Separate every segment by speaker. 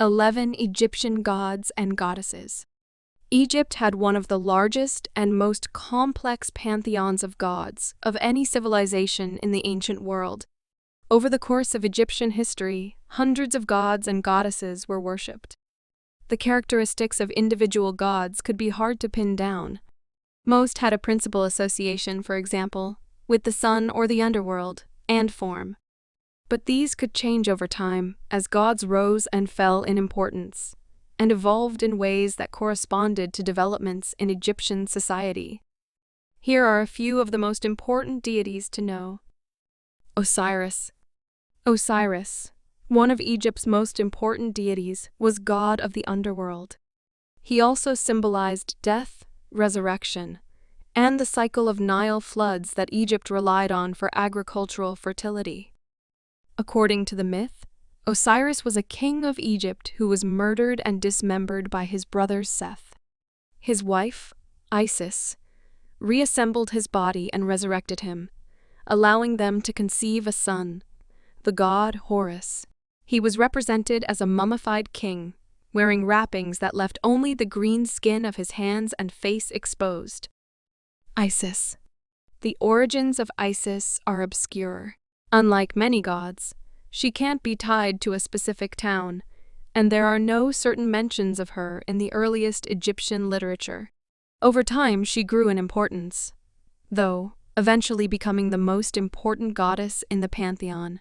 Speaker 1: 11 Egyptian gods and goddesses. Egypt had one of the largest and most complex pantheons of gods of any civilization in the ancient world. Over the course of Egyptian history, hundreds of gods and goddesses were worshipped. The characteristics of individual gods could be hard to pin down. Most had a principal association, for example, with the sun or the underworld, and form. But these could change over time as gods rose and fell in importance, and evolved in ways that corresponded to developments in Egyptian society. Here are a few of the most important deities to know. Osiris. Osiris, one of Egypt's most important deities, was god of the underworld. He also symbolized death, resurrection, and the cycle of Nile floods that Egypt relied on for agricultural fertility. According to the myth, Osiris was a king of Egypt who was murdered and dismembered by his brother Seth. His wife, Isis, reassembled his body and resurrected him, allowing them to conceive a son, the god Horus. He was represented as a mummified king, wearing wrappings that left only the green skin of his hands and face exposed. Isis. The origins of Isis are obscure. Unlike many gods, she can't be tied to a specific town, and there are no certain mentions of her in the earliest Egyptian literature. Over time, she grew in importance, though eventually becoming the most important goddess in the pantheon.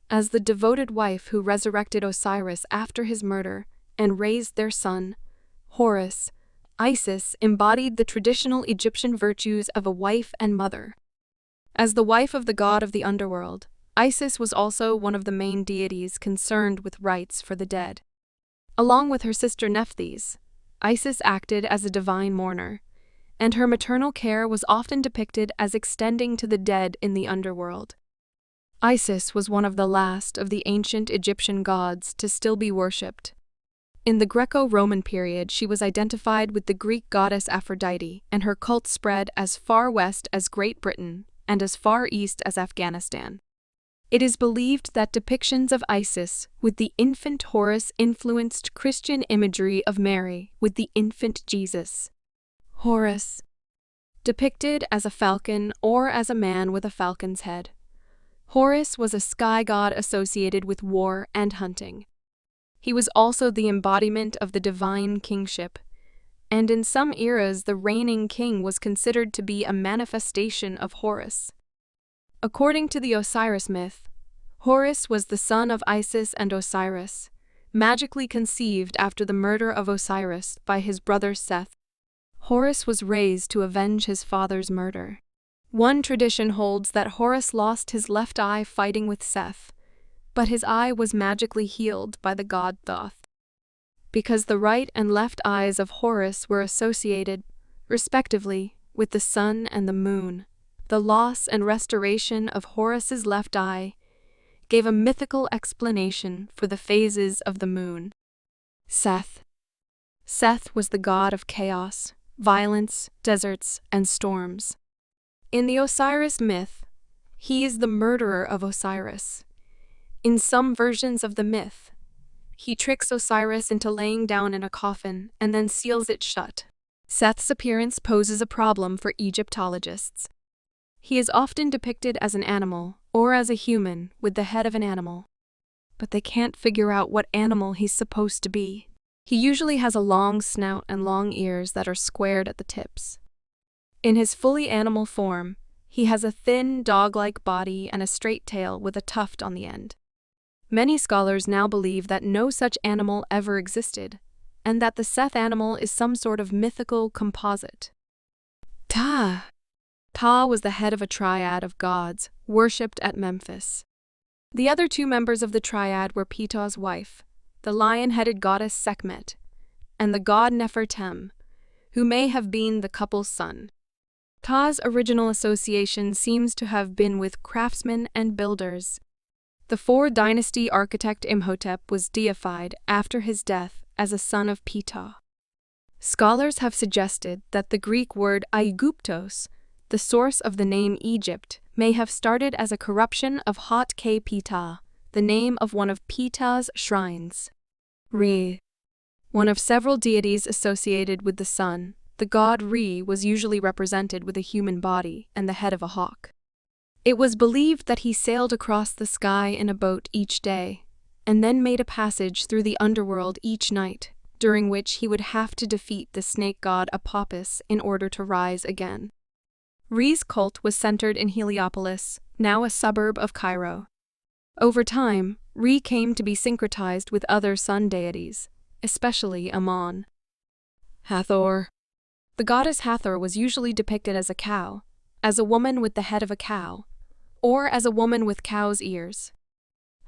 Speaker 1: As the devoted wife who resurrected Osiris after his murder and raised their son, Horus, Isis embodied the traditional Egyptian virtues of a wife and mother. As the wife of the god of the underworld, Isis was also one of the main deities concerned with rites for the dead. Along with her sister Nephthys, Isis acted as a divine mourner, and her maternal care was often depicted as extending to the dead in the underworld. Isis was one of the last of the ancient Egyptian gods to still be worshipped. In the Greco-Roman period, she was identified with the Greek goddess Aphrodite, and her cult spread as far west as Great Britain and as far east as Afghanistan. It is believed that depictions of Isis with the infant Horus influenced Christian imagery of Mary with the infant Jesus. Horus, depicted as a falcon or as a man with a falcon's head. Horus was a sky god associated with war and hunting. He was also the embodiment of the divine kingship, and in some eras the reigning king was considered to be a manifestation of Horus. According to the Osiris myth, Horus was the son of Isis and Osiris, magically conceived after the murder of Osiris by his brother Seth. Horus was raised to avenge his father's murder. One tradition holds that Horus lost his left eye fighting with Seth, but his eye was magically healed by the god Thoth. Because the right and left eyes of Horus were associated, respectively, with the sun and the moon, the loss and restoration of Horus's left eye gave a mythical explanation for the phases of the moon. Seth. Seth was the god of chaos, violence, deserts, and storms. In the Osiris myth, he is the murderer of Osiris. In some versions of the myth, he tricks Osiris into laying down in a coffin and then seals it shut. Seth's appearance poses a problem for Egyptologists. He is often depicted as an animal or as a human with the head of an animal, but they can't figure out what animal he's supposed to be. He usually has a long snout and long ears that are squared at the tips. In his fully animal form, he has a thin, dog-like body and a straight tail with a tuft on the end. Many scholars now believe that no such animal ever existed, and that the Seth animal is some sort of mythical composite. Ptah. Ptah was the head of a triad of gods worshipped at Memphis. The other two members of the triad were Ptah's wife, the lion-headed goddess Sekhmet, and the god Nefertem, who may have been the couple's son. Ptah's original association seems to have been with craftsmen and builders. The 4th dynasty architect Imhotep was deified after his death as a son of Ptah. Scholars have suggested that the Greek word Aiguptos, the source of the name Egypt, may have started as a corruption of Hot K Ptah, the name of one of Ptah's shrines. Re. One of several deities associated with the sun, the god Re was usually represented with a human body and the head of a hawk. It was believed that he sailed across the sky in a boat each day, and then made a passage through the underworld each night, during which he would have to defeat the snake god Apophis in order to rise again. Re's cult was centered in Heliopolis, now a suburb of Cairo. Over time, Re came to be syncretized with other sun deities, especially Ammon. Hathor. The goddess Hathor was usually depicted as a cow, as a woman with the head of a cow, or as a woman with cow's ears.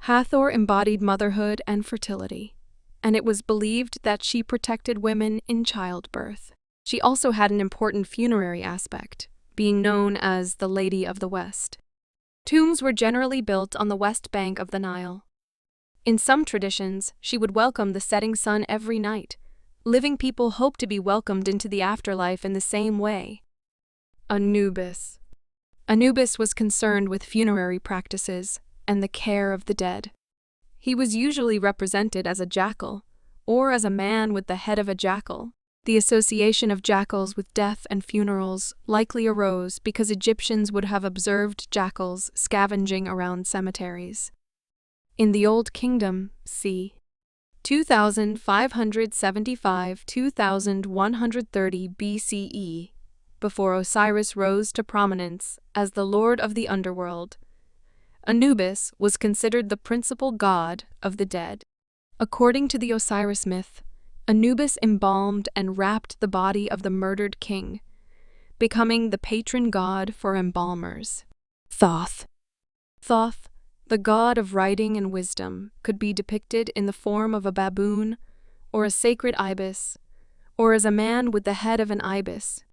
Speaker 1: Hathor embodied motherhood and fertility, and it was believed that she protected women in childbirth. She also had an important funerary aspect, being known as the Lady of the West. Tombs were generally built on the west bank of the Nile. In some traditions, she would welcome the setting sun every night. Living people hoped to be welcomed into the afterlife in the same way. Anubis. Anubis was concerned with funerary practices and the care of the dead. He was usually represented as a jackal, or as a man with the head of a jackal. The association of jackals with death and funerals likely arose because Egyptians would have observed jackals scavenging around cemeteries. In the Old Kingdom, c. 2575–2130 BCE, before Osiris rose to prominence as the lord of the underworld, Anubis was considered the principal god of the dead. According to the Osiris myth, Anubis embalmed and wrapped the body of the murdered king, becoming the patron god for embalmers. Thoth. Thoth, the god of writing and wisdom, could be depicted in the form of a baboon, or a sacred ibis, or as a man with the head of an ibis.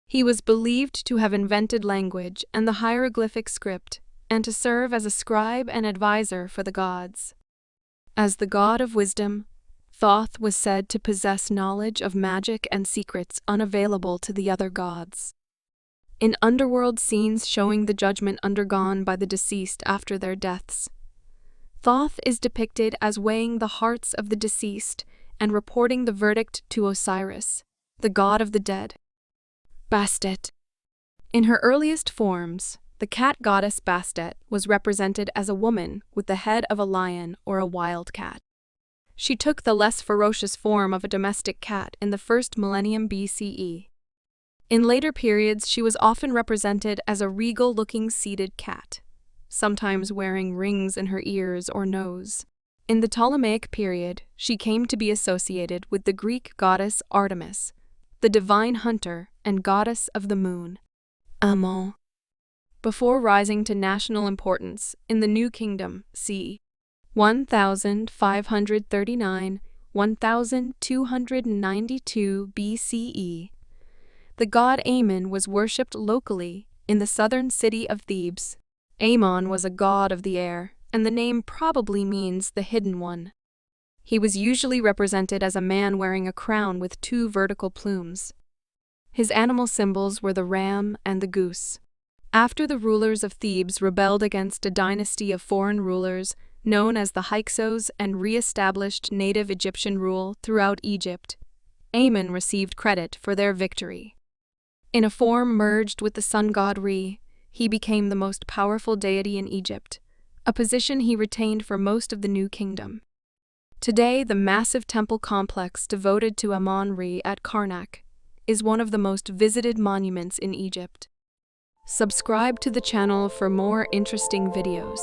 Speaker 1: He was believed to have invented language and the hieroglyphic script, and to serve as a scribe and advisor for the gods. As the god of wisdom, Thoth was said to possess knowledge of magic and secrets unavailable to the other gods. In underworld scenes showing the judgment undergone by the deceased after their deaths, Thoth is depicted as weighing the hearts of the deceased and reporting the verdict to Osiris, the god of the dead. Bastet. In her earliest forms, the cat goddess Bastet was represented as a woman with the head of a lion or a wild cat. She took the less ferocious form of a domestic cat in the first millennium BCE. In later periods, she was often represented as a regal-looking seated cat, sometimes wearing rings in her ears or nose. In the Ptolemaic period, she came to be associated with the Greek goddess Artemis, the divine hunter and goddess of the moon. Ammon. Before rising to national importance in the New Kingdom, c. 1539–1292 BCE, the god Ammon was worshipped locally in the southern city of Thebes. Ammon was a god of the air, and the name probably means the hidden one. He was usually represented as a man wearing a crown with two vertical plumes. His animal symbols were the ram and the goose. After the rulers of Thebes rebelled against a dynasty of foreign rulers known as the Hyksos and re-established native Egyptian rule throughout Egypt, Ammon received credit for their victory. In a form merged with the sun god Re, he became the most powerful deity in Egypt, a position he retained for most of the New Kingdom. Today, the massive temple complex devoted to Ammon-Re at Karnak is one of the most visited monuments in Egypt. Subscribe to the channel for more interesting videos.